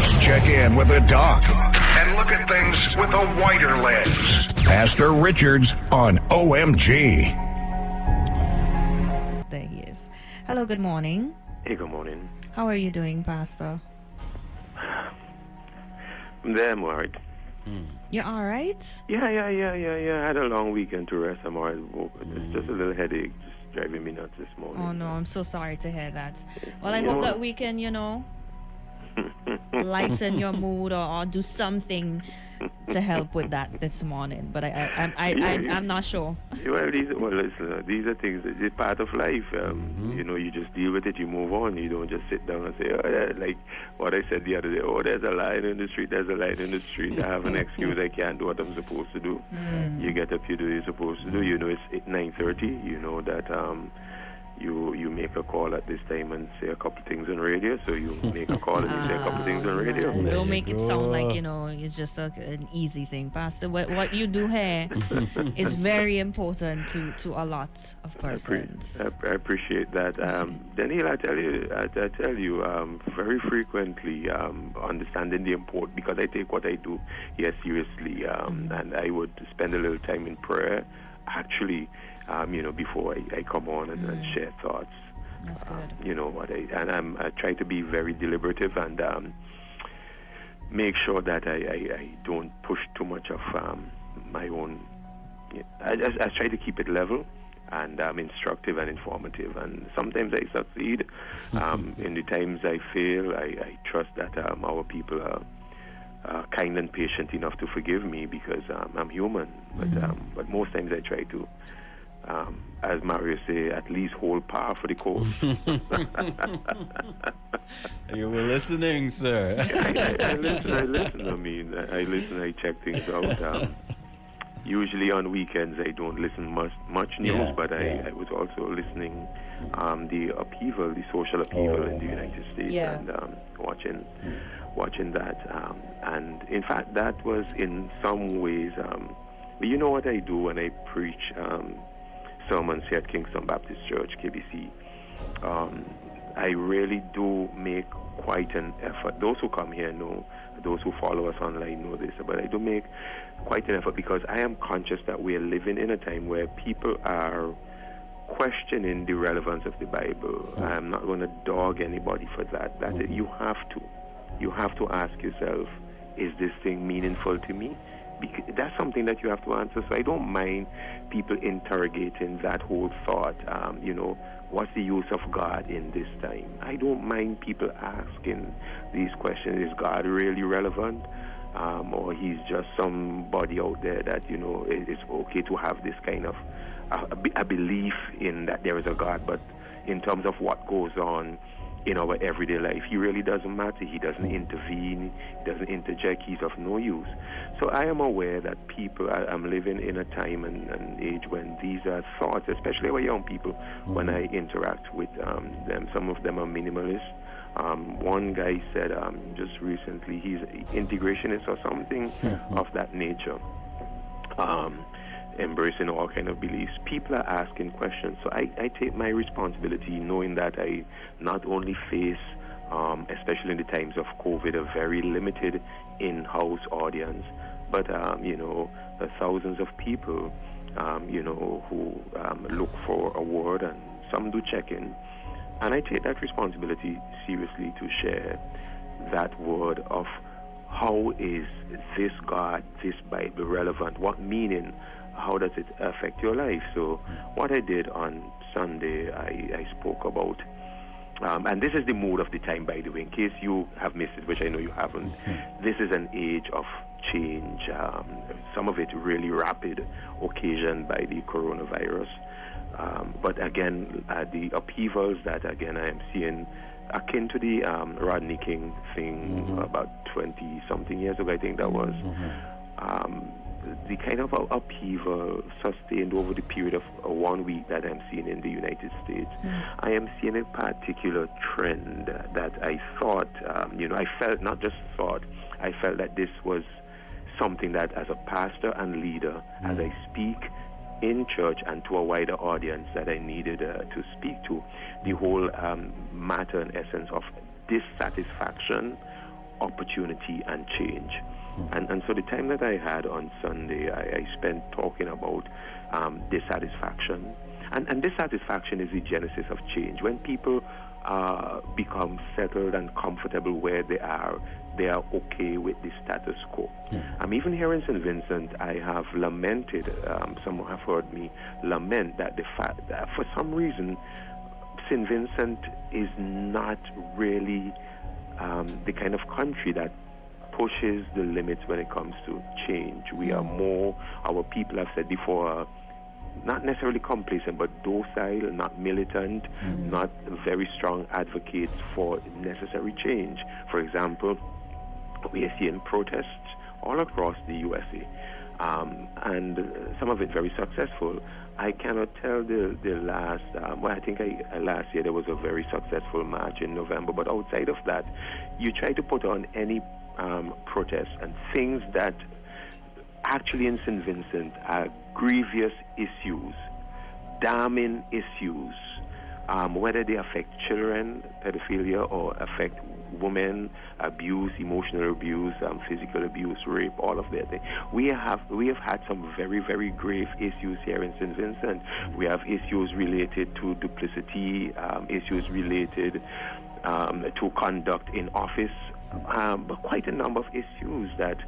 Let's check in with the doc and look at things with a wider lens. Pastor Richards on OMG. There he is. Hello, good morning. Hey, good morning. How are you doing, Pastor? I'm there, I'm all right. You're all right? Yeah. I had a long weekend to rest. I'm all right. It's just a little headache, just driving me nuts this morning. Oh, no, I'm so sorry to hear that. Well, I hope that we can, lighten your mood or do something to help with that this morning. But I'm not sure. Listen, these are things that are part of life. You just deal with it, you move on. You don't just sit down and say, like what I said the other day, there's a lion in the street, I have an excuse, I can't do what I'm supposed to do. You get up, you do what you're supposed to do. It's 9:30, you know that you make a call at this time and say a couple things on radio, so you make a call and you say a couple things on radio. Don't make it sound like, it's just an easy thing, Pastor. What you do here is very important to a lot of persons. I appreciate that. Daniel, I tell you, very frequently, understanding the import, because I take what I do seriously, and I would spend a little time in prayer, actually, before I come on and share thoughts. That's good. I try to be very deliberative and make sure that I don't push too much of my own. I try to keep it level and instructive and informative. And sometimes I succeed. In the times I fail, I trust that our people are kind and patient enough to forgive me because I'm human. But most times I try to, as Mario say, at least hold par for the cause. You were listening, sir. I listen. I listen. I check things out. Usually on weekends I don't listen much news, but I was also listening the social upheaval in the United States and watching that. And in fact, that was in some ways. But you know what I do when I preach sermons here at Kingston Baptist Church, KBC? I really do make quite an effort. Those who come here know, those who follow us online know this, but I do make quite an effort because I am conscious that we are living in a time where people are questioning the relevance of the Bible. I'm not going to dog anybody for that. You have to ask yourself, is this thing meaningful to me? Because that's something that you have to answer. So I don't mind people interrogating that whole thought. What's the use of God in this time? I don't mind people asking these questions. Is God really relevant? Or he's just somebody out there that, it's okay to have this kind of a belief in that there is a God, but in terms of what goes on in our everyday life, he really doesn't matter. He doesn't intervene. He doesn't interject. He's of no use. So I am aware that I'm living in a time and age when these are thoughts, especially our young people, when I interact with them. Some of them are minimalists. One guy said just recently he's integrationist or something of that nature. Embracing all kind of beliefs. People are asking questions. So I take my responsibility knowing that I not only face, especially in the times of COVID, a very limited in-house audience, but, the thousands of people, who look for a word, and some do check in. And I take that responsibility seriously to share that word of how is this God, this Bible relevant? What meaning? How does it affect your life? So what I did on Sunday, I spoke about, and this is the mood of the time, by the way, in case you have missed it, which I know you haven't. This is an age of change, some of it really rapid, occasioned by the coronavirus. But again, the upheavals that, again, I am seeing akin to the Rodney King thing about 20-something years ago, I think that was. The kind of upheaval sustained over the period of 1 week that I'm seeing in the United States, I am seeing a particular trend that I thought, I felt, not just thought, I felt that this was something that as a pastor and leader, as I speak in church and to a wider audience, that I needed to speak to. The whole matter and essence of dissatisfaction opportunity and change. And so the time that I had on Sunday, I spent talking about dissatisfaction. And dissatisfaction is the genesis of change. When people become settled and comfortable where they are okay with the status quo. Even here in St. Vincent, I have lamented, some have heard me lament that the fact that for some reason, St. Vincent is not really the kind of country that pushes the limits when it comes to change. We are more, our people have said before, not necessarily complacent, but docile, not militant, not very strong advocates for necessary change. For example, we are seeing protests all across the USA, and some of it very successful. I cannot tell the last, I think last year there was a very successful march in November, but outside of that, you try to put on any protests and things that actually in St. Vincent are grievous issues, damning issues, whether they affect children, pedophilia, or affect women, abuse, emotional abuse, physical abuse, rape, all of that. We have had some very, very grave issues here in St. Vincent. We have issues related to duplicity, issues related to conduct in office, but quite a number of issues that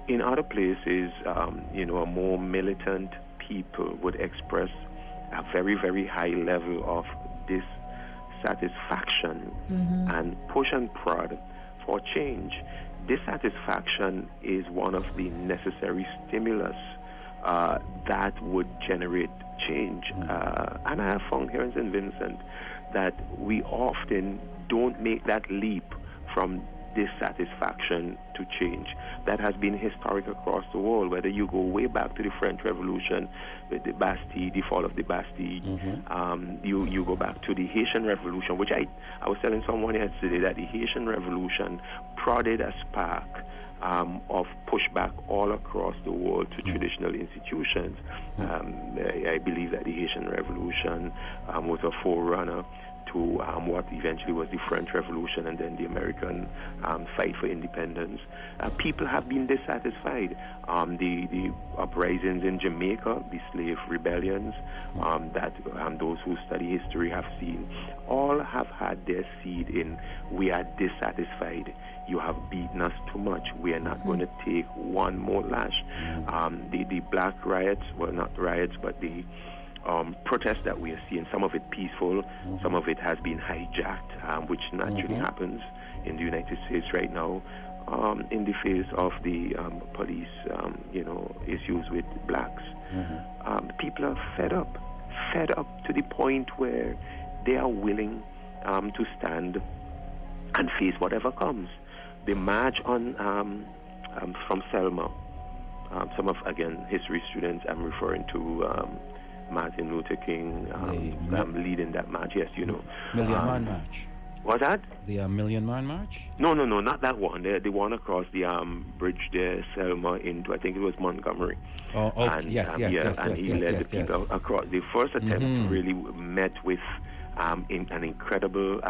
in other places, a more militant people would express a very, very high level of dissatisfaction and push and prod for change. Dissatisfaction is one of the necessary stimulus that would generate change. And I have found here in St. Vincent that we often don't make that leap from dissatisfaction to change. That has been historic across the world, whether you go way back to the French Revolution with the Bastille, the fall of the Bastille, you go back to the Haitian Revolution, which I was telling someone yesterday that the Haitian Revolution prodded a spark of pushback all across the world to traditional institutions. I believe that the Haitian Revolution was a forerunner to what eventually was the French Revolution and then the American fight for independence. People have been dissatisfied. The uprisings in Jamaica, the slave rebellions that those who study history have seen, all have had their seed in, we are dissatisfied. You have beaten us too much. We are not going to take one more lash. The black riots, well, not riots, but the protests that we are seeing, some of it peaceful, some of it has been hijacked, which naturally happens in the United States right now, in the face of the police, issues with blacks. People are fed up to the point where they are willing to stand and face whatever comes. The march on from Selma, some of, again, history students, I'm referring to Martin Luther King leading that march. Yes, you know. Million Man March. What's that? The Million Man March? No, not that one. The one across the bridge there, Selma, into, I think it was Montgomery. And, yes. And he led the people across. The first attempt really met with an incredible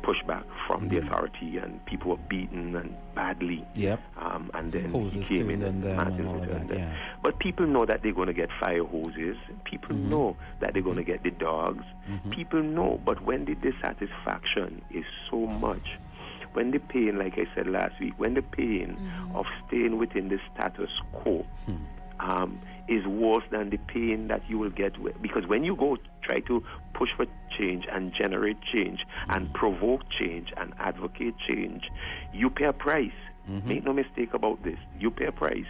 pushback from the authority, and people were beaten and badly. And then he came in and Martin Luther. But people know that they're going to get fire hoses. People know that they're going to get the dogs. People know. But when the dissatisfaction is so much, when the pain, like I said last week, when the pain of staying within the status quo is worse than the pain that you will get because when you go try to push for change and generate change and provoke change and advocate change, you pay a price. Make no mistake about this. You pay a price.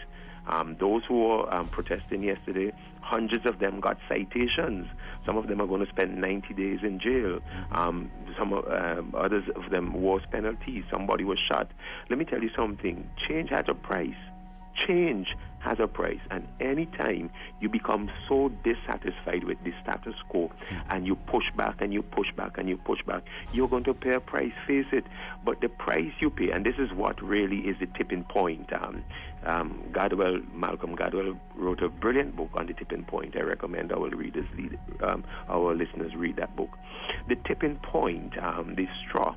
Those who were protesting yesterday, hundreds of them got citations. Some of them are going to spend 90 days in jail. Others of them was penalties. Somebody was shot. Let me tell you something. Change has a price. Change has a price, and anytime you become so dissatisfied with the status quo and you push back and you push back and you push back, you're going to pay a price, face it. But the price you pay, and this is what really is the tipping point. Malcolm Gladwell wrote a brilliant book on the tipping point. I recommend our listeners read that book. The tipping point, the straw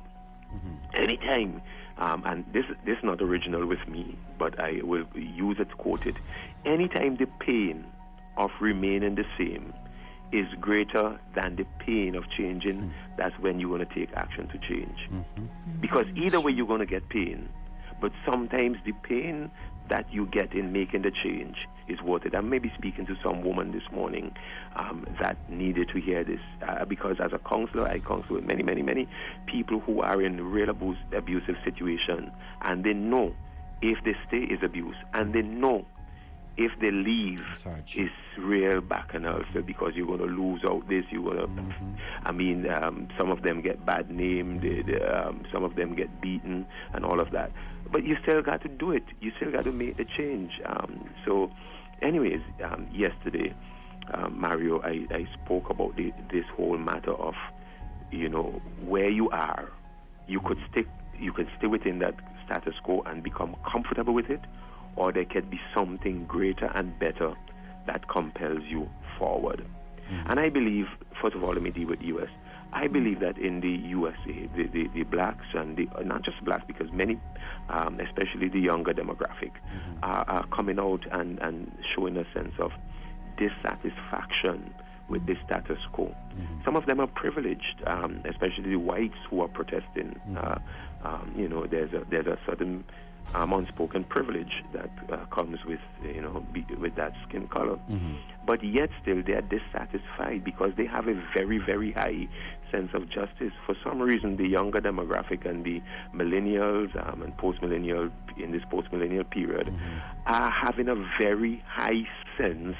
Anytime, and this is not original with me, but I will use it, quote it. Anytime the pain of remaining the same is greater than the pain of changing, that's when you're going to take action to change. Because either way, you're going to get pain. But sometimes the pain that you get in making the change is worth it. I may be speaking to some woman this morning that needed to hear this because as a counselor, I counsel with many, many, many people who are in real abusive situation, and they know if they stay is abuse, and they know if they leave is real back and also because you're going to lose out this, you're going to, I mean, some of them get bad named, some of them get beaten and all of that. But you still got to do it. You still got to make the change. So anyways, yesterday, Mario, I spoke about this whole matter of, you know, where you are. You can stay within that status quo and become comfortable with it, or there can be something greater and better that compels you forward. And I believe, first of all, let me deal with the U.S. I believe that in the USA, the blacks and not just blacks, because many, especially the younger demographic, are coming out and showing a sense of dissatisfaction with the status quo. Some of them are privileged, especially the whites who are protesting. You know, there's a certain unspoken privilege that comes with, you know, with that skin color. But yet still they are dissatisfied because they have a very, very high sense of justice. For some reason, the younger demographic and the millennials and post-millennial, in this post-millennial period, are having a very high sense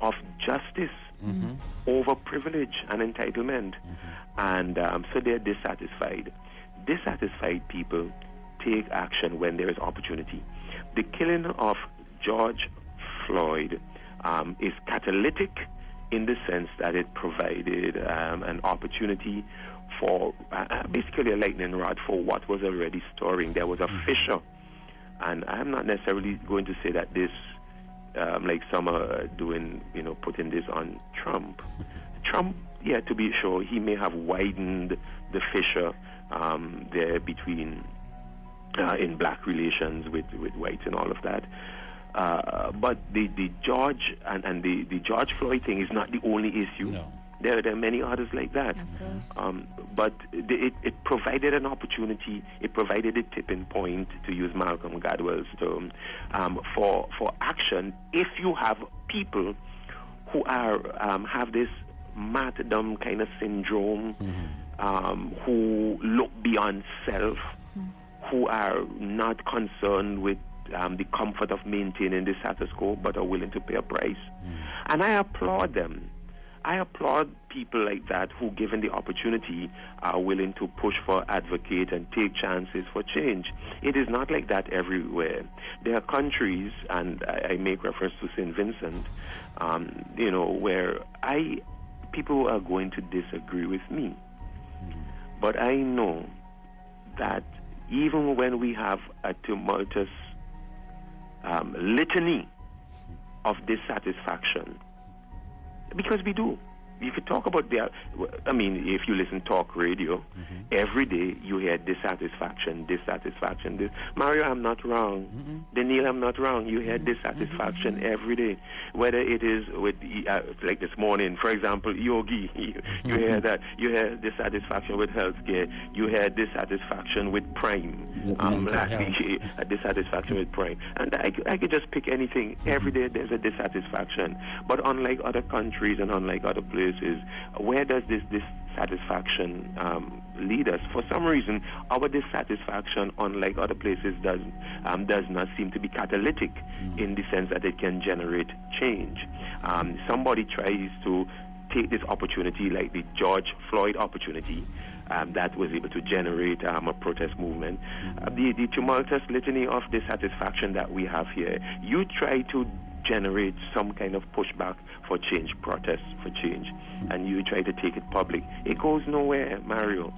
of justice over privilege and entitlement. And so they're dissatisfied. Dissatisfied people take action when there is opportunity. The killing of George Floyd is catalytic in the sense that it provided an opportunity for basically a lightning rod for what was already stirring. There was a fissure, and I'm not necessarily going to say that this, like some are doing, you know, putting this on Trump. Trump, yeah, to be sure, he may have widened the fissure there between in black relations with whites and all of that. But the George and the George Floyd thing is not the only issue. No. There are many others like that. Of course. But it provided an opportunity, it provided a tipping point, to use Malcolm Gladwell's term, for action if you have people who are have this martyrdom kind of syndrome, who look beyond self, who are not concerned with the comfort of maintaining the status quo, but are willing to pay a price. And I applaud them. I applaud people like that who, given the opportunity, are willing to push for, advocate, and take chances for change. It is not like that everywhere. There are countries, and I make reference to St. Vincent, you know, where people are going to disagree with me. But I know that even when we have a tumultuous litany of dissatisfaction, because we do. You could talk about I mean, if you listen to talk radio, every day you hear dissatisfaction. Mario, I'm not wrong. Daniel, I'm not wrong. You hear dissatisfaction every day. Whether it is with, like this morning, for example, Yogi, you hear that. You hear dissatisfaction with healthcare. You hear dissatisfaction with Prime. Dissatisfaction with Prime. And I could just pick anything. Every day there's a dissatisfaction. But unlike other countries and unlike other places, where does this dissatisfaction lead us? For some reason, our dissatisfaction, unlike other places, does not seem to be catalytic in the sense that it can generate change. Somebody tries to take this opportunity, like the George Floyd opportunity, that was able to generate a protest movement. The tumultuous litany of dissatisfaction that we have here, you try to generate some kind of pushback for change, protests for change, and you try to take it public. It goes nowhere, Mario.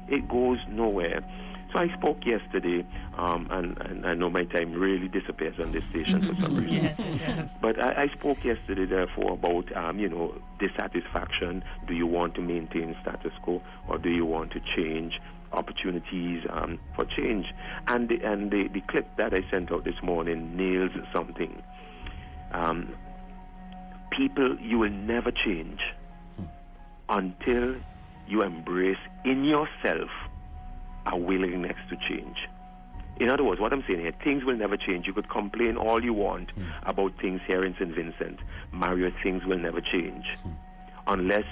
It goes nowhere. So I spoke yesterday, and I know my time really disappears on this station for some reason. Yes, it does. But I spoke yesterday, therefore, about, you know, dissatisfaction. Do you want to maintain status quo, or do you want to change? opportunities for change. And the clip that I sent out this morning nails something. People, you will never change until you embrace in yourself a willingness to change. In other words, what I'm saying here, things will never change. You could complain all you want about things here in St. Vincent. Mario, things will never change unless,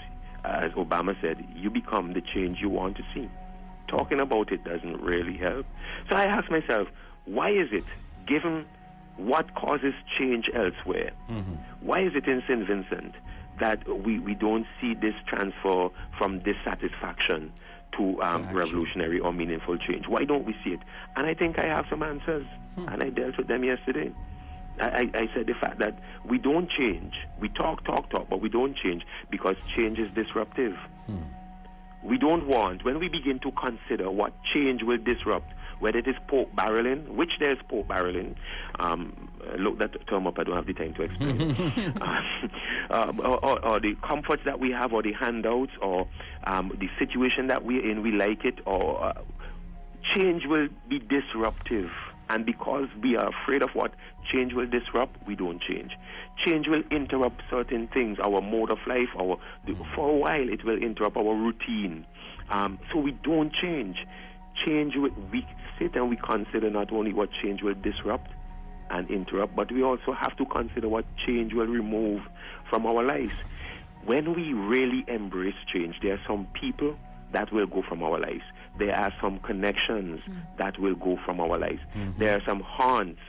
as Obama said, you become the change you want to see. Talking about it doesn't really help. So I ask myself, why is it, given what causes change elsewhere, why is it in St. Vincent that we don't see this transfer from dissatisfaction to revolutionary or meaningful change? Why don't we see it? And I think I have some answers, and I dealt with them yesterday. I said the fact that we don't change. We talk, but we don't change because change is disruptive. We don't want, when we begin to consider what change will disrupt, whether it is pork barreling, which there is pork barreling, look that term up, I don't have the time to explain, or the comforts that we have, or the handouts, or the situation that we're in, we like it, or change will be disruptive. And because we are afraid of what change will disrupt, we don't change. Change will interrupt certain things, our mode of life, for a while it will interrupt our routine. So we don't change. We sit and we consider not only what change will disrupt and interrupt, but we also have to consider what change will remove from our lives. When we really embrace change, there are some people that will go from our lives. There are some connections that will go from our lives. There are some haunts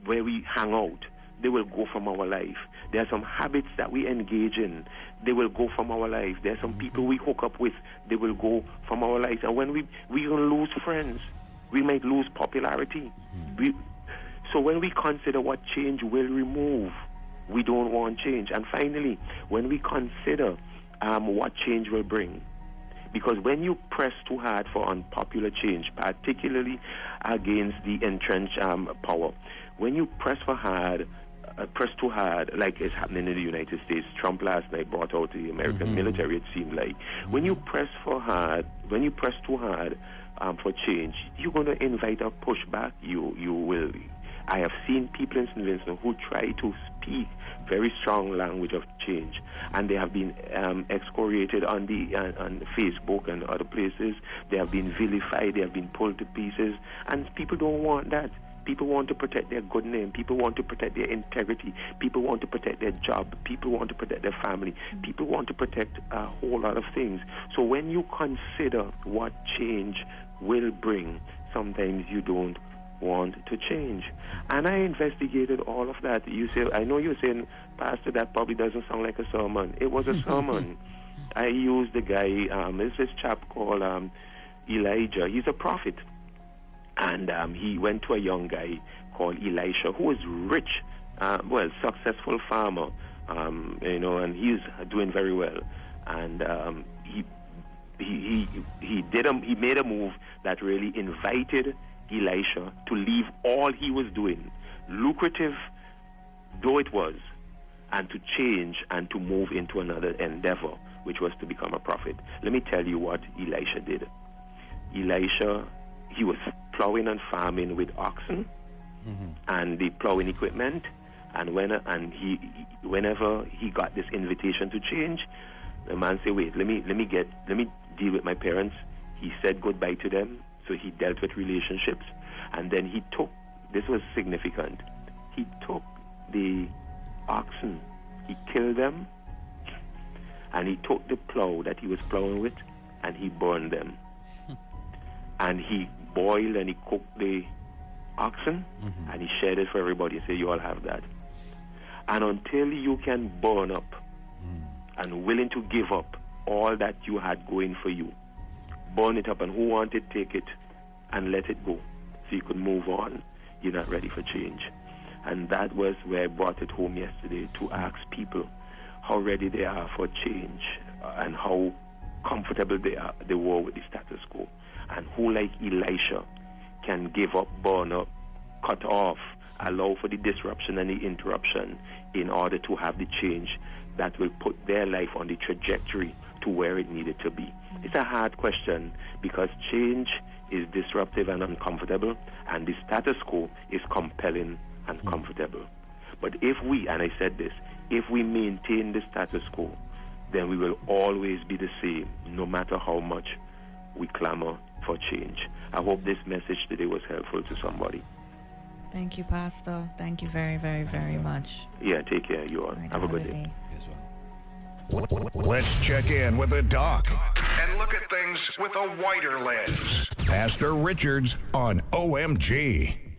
where we hang out. They will go from our life. There are some habits that we engage in. They will go from our life. There are some people we hook up with. They will go from our lives. And when we're going to lose friends, we might lose popularity. So when we consider what change will remove, we don't want change. And finally, when we consider what change will bring, because when you press too hard for unpopular change, particularly against the entrenched power, when you press too hard, like is happening in the United States, Trump last night brought out the American military, it seemed like. When you press too hard for change, you're going to invite a pushback. You will. I have seen people in St. Vincent who try to speak very strong language of change, and they have been excoriated on Facebook and other places. They have been vilified. They have been pulled to pieces, and people don't want that. People want to protect their good name. People want to protect their integrity. People want to protect their job. People want to protect their family. People want to protect a whole lot of things. So when you consider what change will bring, sometimes you don't want to change. And I investigated all of that. You say, I know you're saying, Pastor, that probably doesn't sound like a sermon. It was a sermon. I used the guy, there's this chap called Elijah. He's a prophet. And he went to a young guy called Elisha, who was rich, successful farmer, and he's doing very well. And he made a move that really invited Elisha to leave all he was doing, lucrative though it was, and to change and to move into another endeavor, which was to become a prophet. Let me tell you what Elisha did. Elisha, he was plowing and farming with oxen and the plowing equipment, and whenever he got this invitation to change, the man said, wait, let me deal with my parents. He said goodbye to them. So he dealt with relationships, and then this was significant, he took the oxen, he killed them, and he took the plow that he was plowing with, and he burned them. And he boiled and he cooked the oxen, and he shared it for everybody. He said, you all have that. And until you can burn up and willing to give up all that you had going for you, burn it up, and who wanted, take it and let it go so you could move on. You're not ready for change. And that was where I brought it home yesterday, to ask people how ready they are for change and how comfortable they were with the status quo, and who, like Elisha, can give up, burn up, cut off, allow for the disruption and the interruption in order to have the change that will put their life on the trajectory to where it needed to be? It's a hard question because change is disruptive and uncomfortable, and the status quo is compelling and comfortable. But if we, and I said this, if we maintain the status quo, then we will always be the same, no matter how much we clamor for change. I hope this message today was helpful to somebody. Thank you, Pastor. Thank you very, very, very much. Yeah, take care, you all. Right, Have a good day. As well. Let's check in with the doc and look at things with a wider lens. Pastor Richards on OMG.